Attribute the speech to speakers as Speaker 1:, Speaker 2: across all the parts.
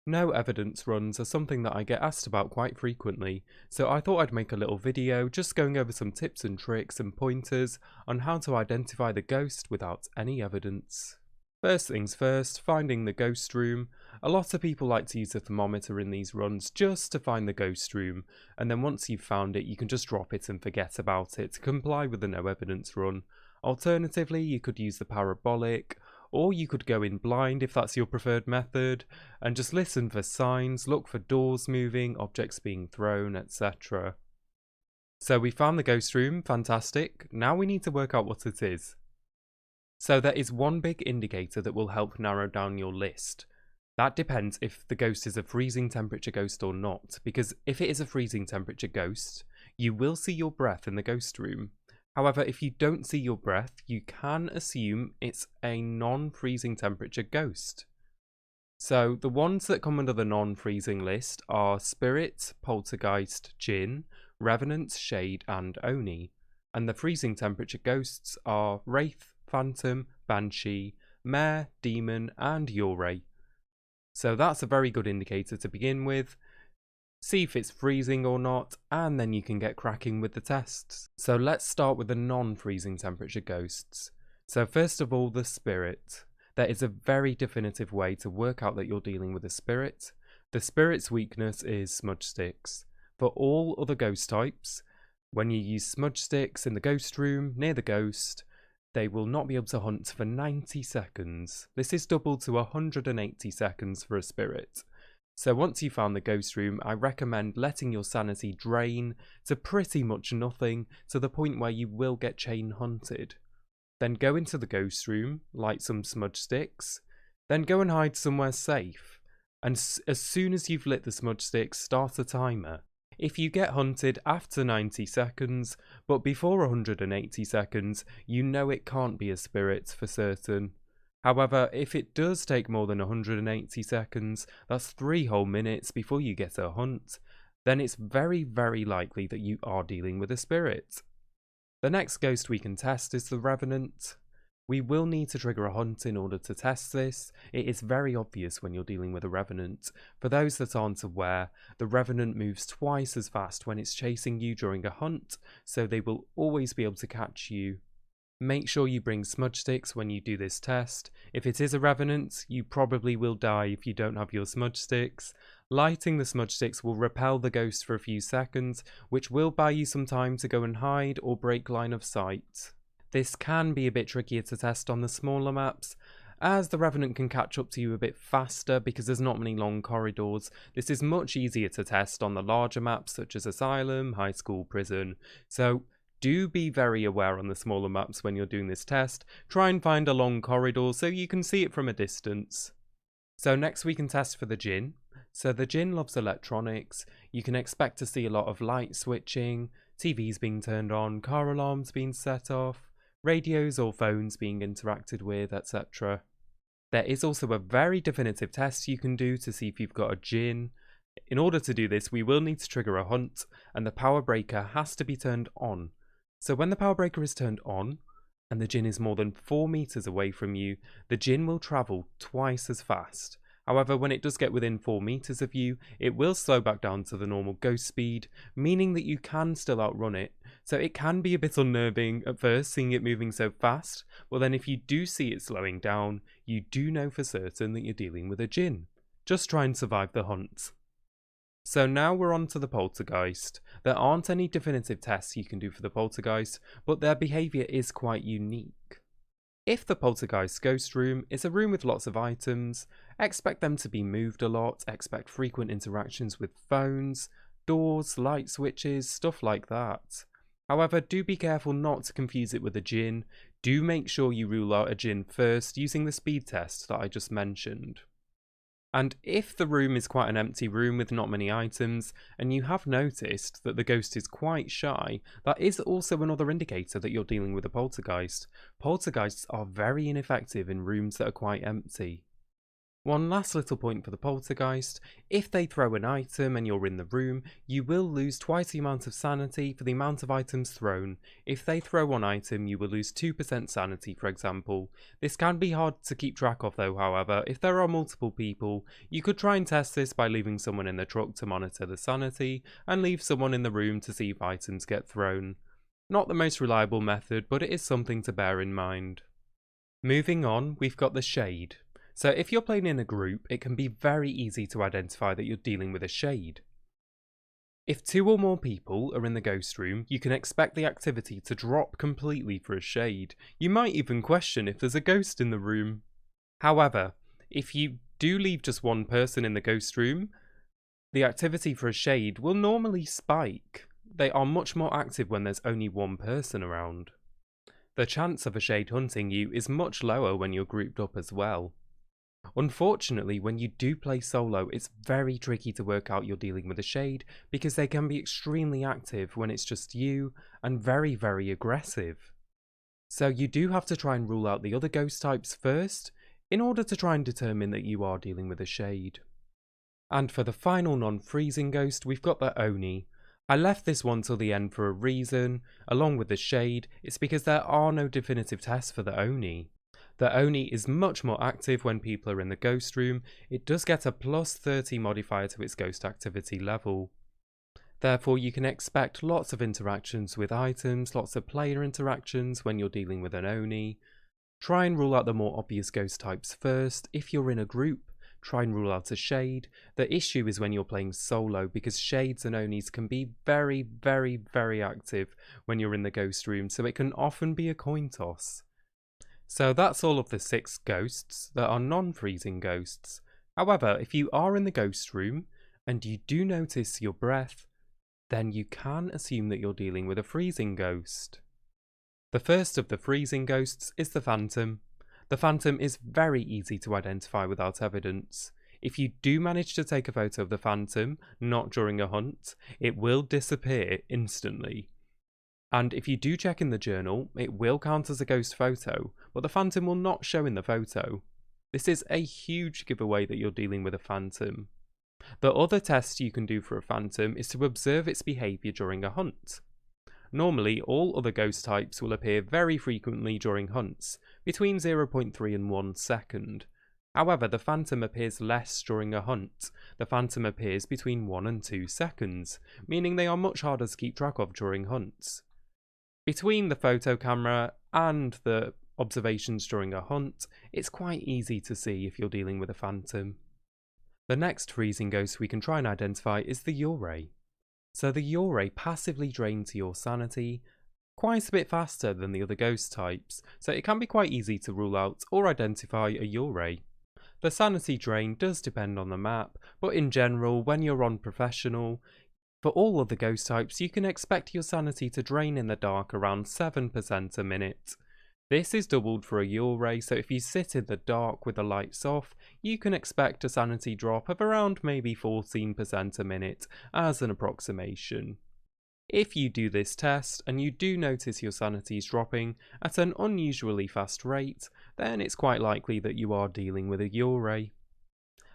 Speaker 1: No evidence runs are something that I get asked about quite frequently, so I thought I'd make a little video just going over some tips and tricks and pointers on how to identify the ghost without any evidence. First things first, finding the ghost room. A lot of people like to use a thermometer in these runs just to find the ghost room, and then once you've found it you can just drop it and forget about it to comply with the no evidence run. Alternatively, you could use the parabolic, or you could go in blind if that's your preferred method, and just listen for signs, look for doors moving, objects being thrown, etc. So we found the ghost room, fantastic. Now we need to work out what it is. So there is one big indicator that will help narrow down your list. That depends if the ghost is a freezing temperature ghost or not, because if it is a freezing temperature ghost, you will see your breath in the ghost room. However, if you don't see your breath, you can assume it's a non-freezing temperature ghost. So the ones that come under the non-freezing list are Spirit, Poltergeist, Djinn, Revenant, Shade and Oni. And the freezing temperature ghosts are Wraith, Phantom, Banshee, Mare, Demon and Yurei. So that's a very good indicator to begin with. See if it's freezing or not, and then you can get cracking with the tests. So let's start with the non-freezing temperature ghosts. So first of all, the spirit. There is a very definitive way to work out that you're dealing with a spirit. The spirit's weakness is smudge sticks. For all other ghost types, when you use smudge sticks in the ghost room near the ghost, they will not be able to hunt for 90 seconds. This is double to 180 seconds for a spirit. So once you've found the ghost room, I recommend letting your sanity drain to pretty much nothing, to the point where you will get chain hunted. Then go into the ghost room, light some smudge sticks, then go and hide somewhere safe. And as soon as you've lit the smudge sticks, start a timer. If you get hunted after 90 seconds, but before 180 seconds, you know it can't be a spirit for certain. However, if it does take more than 180 seconds, that's 3 whole minutes before you get a hunt, then it's very likely that you are dealing with a spirit. The next ghost we can test is the Revenant. We will need to trigger a hunt in order to test this. It is very obvious when you're dealing with a Revenant. For those that aren't aware, the Revenant moves twice as fast when it's chasing you during a hunt, so they will always be able to catch you. Make sure you bring smudge sticks when you do this test. If it is a Revenant, you probably will die if you don't have your smudge sticks. Lighting the smudge sticks will repel the ghost for a few seconds, which will buy you some time to go and hide or break line of sight. This can be a bit trickier to test on the smaller maps, as the Revenant can catch up to you a bit faster because there's not many long corridors. This is much easier to test on the larger maps such as Asylum, High School, Prison. So do be very aware on the smaller maps when you're doing this test. Try and find a long corridor so you can see it from a distance. So next we can test for the Djinn. So the Djinn loves electronics. You can expect to see a lot of light switching, TVs being turned on, car alarms being set off, radios or phones being interacted with, etc. There is also a very definitive test you can do to see if you've got a Djinn. In order to do this, we will need to trigger a hunt, and the power breaker has to be turned on. So when the power breaker is turned on, and the Djinn is more than 4 meters away from you, the Djinn will travel twice as fast. However, when it does get within 4 meters of you, it will slow back down to the normal ghost speed, meaning that you can still outrun it. So it can be a bit unnerving at first seeing it moving so fast, but then if you do see it slowing down, you do know for certain that you're dealing with a Djinn. Just try and survive the hunt. So now we're on to the Poltergeist. There aren't any definitive tests you can do for the Poltergeist, but their behaviour is quite unique. If the Poltergeist ghost room is a room with lots of items, expect them to be moved a lot, expect frequent interactions with phones, doors, light switches, stuff like that. However, do be careful not to confuse it with a Djinn. Do make sure you rule out a Djinn first using the speed test that I just mentioned. And if the room is quite an empty room with not many items, and you have noticed that the ghost is quite shy, that is also another indicator that you're dealing with a poltergeist. Poltergeists are very ineffective in rooms that are quite empty. One last little point for the Poltergeist: if they throw an item and you're in the room, you will lose twice the amount of sanity for the amount of items thrown. If they throw one item, you will lose 2% sanity, for example. This can be hard to keep track of though, however. If there are multiple people, you could try and test this by leaving someone in the truck to monitor the sanity, and leave someone in the room to see if items get thrown. Not the most reliable method, but it is something to bear in mind. Moving on, we've got the shade. So if you're playing in a group, it can be very easy to identify that you're dealing with a shade. If 2 or more people are in the ghost room, you can expect the activity to drop completely for a shade. You might even question if there's a ghost in the room. However, if you do leave just one person in the ghost room, the activity for a shade will normally spike. They are much more active when there's only one person around. The chance of a shade hunting you is much lower when you're grouped up as well. Unfortunately, when you do play solo, it's very tricky to work out you're dealing with a shade, because they can be extremely active when it's just you, and very, very aggressive. So you do have to try and rule out the other ghost types first, in order to try and determine that you are dealing with a shade. And for the final non-freezing ghost, we've got the Oni. I left this one till the end for a reason. Along with the shade, it's because there are no definitive tests for the Oni. The Oni is much more active when people are in the ghost room. It does get a plus 30 modifier to its ghost activity level. Therefore, you can expect lots of interactions with items, lots of player interactions when you're dealing with an Oni. Try and rule out the more obvious ghost types first. If you're in a group, try and rule out a shade. The issue is when you're playing solo, because shades and Onis can be very, very, very active when you're in the ghost room, so it can often be a coin toss. So that's all of the 6 ghosts that are non-freezing ghosts. However, if you are in the ghost room and you do notice your breath, then you can assume that you're dealing with a freezing ghost. The first of the freezing ghosts is the Phantom. The Phantom is very easy to identify without evidence. If you do manage to take a photo of the Phantom, not during a hunt, it will disappear instantly. And if you do check in the journal, it will count as a ghost photo, but the Phantom will not show in the photo. This is a huge giveaway that you're dealing with a Phantom. The other test you can do for a Phantom is to observe its behaviour during a hunt. Normally, all other ghost types will appear very frequently during hunts, between 0.3 and 1 second. However, the Phantom appears less during a hunt. The Phantom appears between 1 and 2 seconds, meaning they are much harder to keep track of during hunts. Between the photo camera and the observations during a hunt, it's quite easy to see if you're dealing with a Phantom. The next freezing ghost we can try and identify is the Yurei. So the Yurei passively drains your sanity quite a bit faster than the other ghost types, so it can be quite easy to rule out or identify a Yurei. The sanity drain does depend on the map, but in general, when you're on professional, for all other ghost types, you can expect your sanity to drain in the dark around 7% a minute. This is doubled for a Yurei, so if you sit in the dark with the lights off, you can expect a sanity drop of around maybe 14% a minute as an approximation. If you do this test and you do notice your sanity is dropping at an unusually fast rate, then it's quite likely that you are dealing with a Yurei.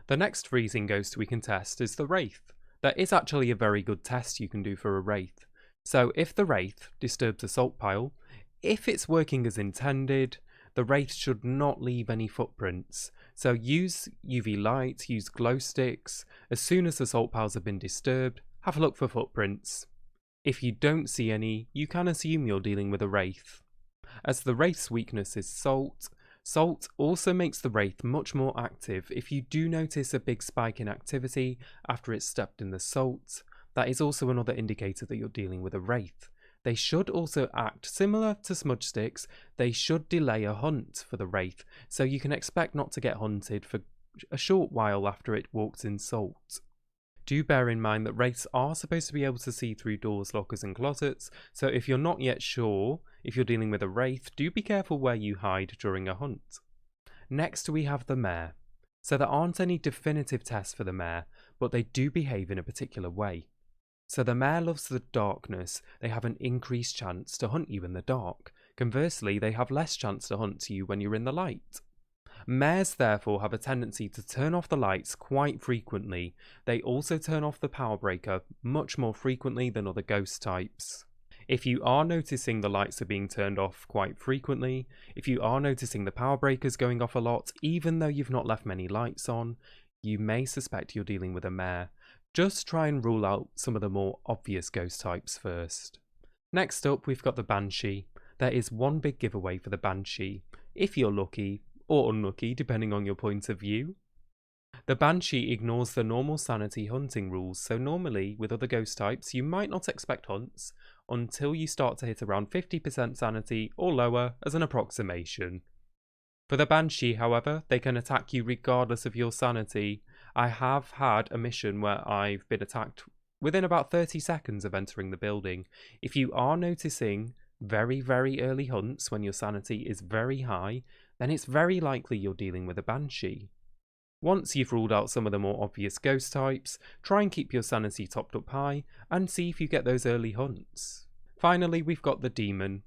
Speaker 1: The next freezing ghost we can test is the Wraith. There is actually a very good test you can do for a Wraith. So if the Wraith disturbs a salt pile, if it's working as intended, the Wraith should not leave any footprints. So use UV light, use glow sticks. As soon as the salt piles have been disturbed, have a look for footprints. If you don't see any, you can assume you're dealing with a Wraith. As the Wraith's weakness is salt, salt also makes the Wraith much more active. If you do notice a big spike in activity after it's stepped in the salt, that is also another indicator that you're dealing with a Wraith. They should also act similar to smudge sticks. They should delay a hunt for the Wraith, so you can expect not to get hunted for a short while after it walks in salt. Do bear in mind that Wraiths are supposed to be able to see through doors, lockers and closets, so if you're not yet sure if you're dealing with a Wraith, do be careful where you hide during a hunt. Next we have the Mare. So there aren't any definitive tests for the Mare, but they do behave in a particular way. So the Mare loves the darkness. They have an increased chance to hunt you in the dark. Conversely, they have less chance to hunt you when you're in the light. Mares therefore have a tendency to turn off the lights quite frequently. They also turn off the power breaker much more frequently than other ghost types. If you are noticing the lights are being turned off quite frequently, if you are noticing the power breakers going off a lot, even though you've not left many lights on, you may suspect you're dealing with a mare. Just try and rule out some of the more obvious ghost types first. Next up, we've got the Banshee. There is one big giveaway for the Banshee, if you're lucky, or unlucky depending on your point of view. The Banshee ignores the normal sanity hunting rules, so normally with other ghost types you might not expect hunts until you start to hit around 50% sanity or lower as an approximation. For the Banshee, however, they can attack you regardless of your sanity. I have had a mission where I've been attacked within about 30 seconds of entering the building. If you are noticing very early hunts when your sanity is very high, then it's very likely you're dealing with a Banshee. Once you've ruled out some of the more obvious ghost types, try and keep your sanity topped up high and see if you get those early hunts. Finally, we've got the Demon.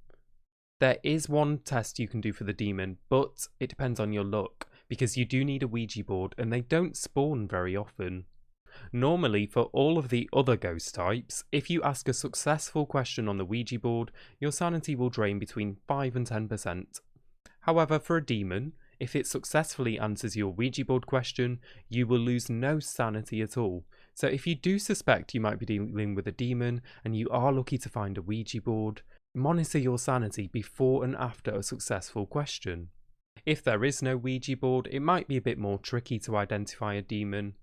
Speaker 1: There is one test you can do for the Demon, but it depends on your luck, because you do need a Ouija board and they don't spawn very often. Normally, for all of the other ghost types, if you ask a successful question on the Ouija board, your sanity will drain between 5 and 10%. However, for a Demon, if it successfully answers your Ouija board question, you will lose no sanity at all. So if you do suspect you might be dealing with a Demon and you are lucky to find a Ouija board, monitor your sanity before and after a successful question. If there is no Ouija board, it might be a bit more tricky to identify a Demon.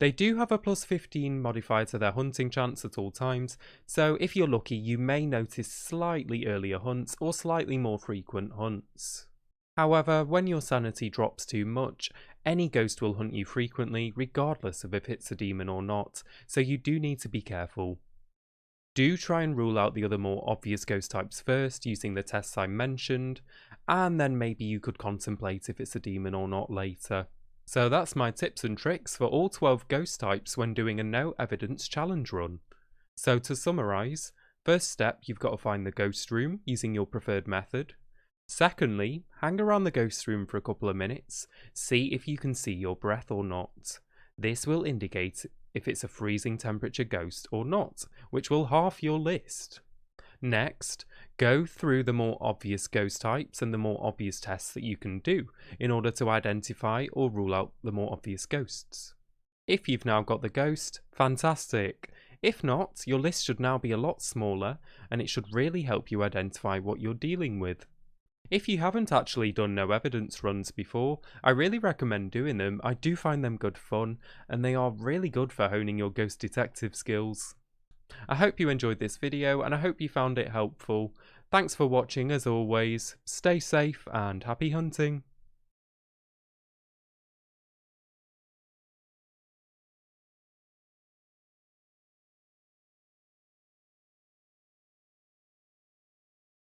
Speaker 1: They do have a plus 15 modifier to their hunting chance at all times, so if you're lucky you may notice slightly earlier hunts or slightly more frequent hunts. However, when your sanity drops too much, any ghost will hunt you frequently regardless of if it's a Demon or not, so you do need to be careful. Do try and rule out the other more obvious ghost types first using the tests I mentioned, and then maybe you could contemplate if it's a Demon or not later. So that's my tips and tricks for all 12 ghost types when doing a no evidence challenge run. So to summarise, first step, you've got to find the ghost room using your preferred method. Secondly, hang around the ghost room for a couple of minutes, see if you can see your breath or not. This will indicate if it's a freezing temperature ghost or not, which will half your list. Next, go through the more obvious ghost types and the more obvious tests that you can do in order to identify or rule out the more obvious ghosts. If you've now got the ghost, fantastic. If not, your list should now be a lot smaller and it should really help you identify what you're dealing with. If you haven't actually done no evidence runs before, I really recommend doing them. I do find them good fun and they are really good for honing your ghost detective skills. I hope you enjoyed this video and I hope you found it helpful. Thanks for watching as always, stay safe and happy hunting.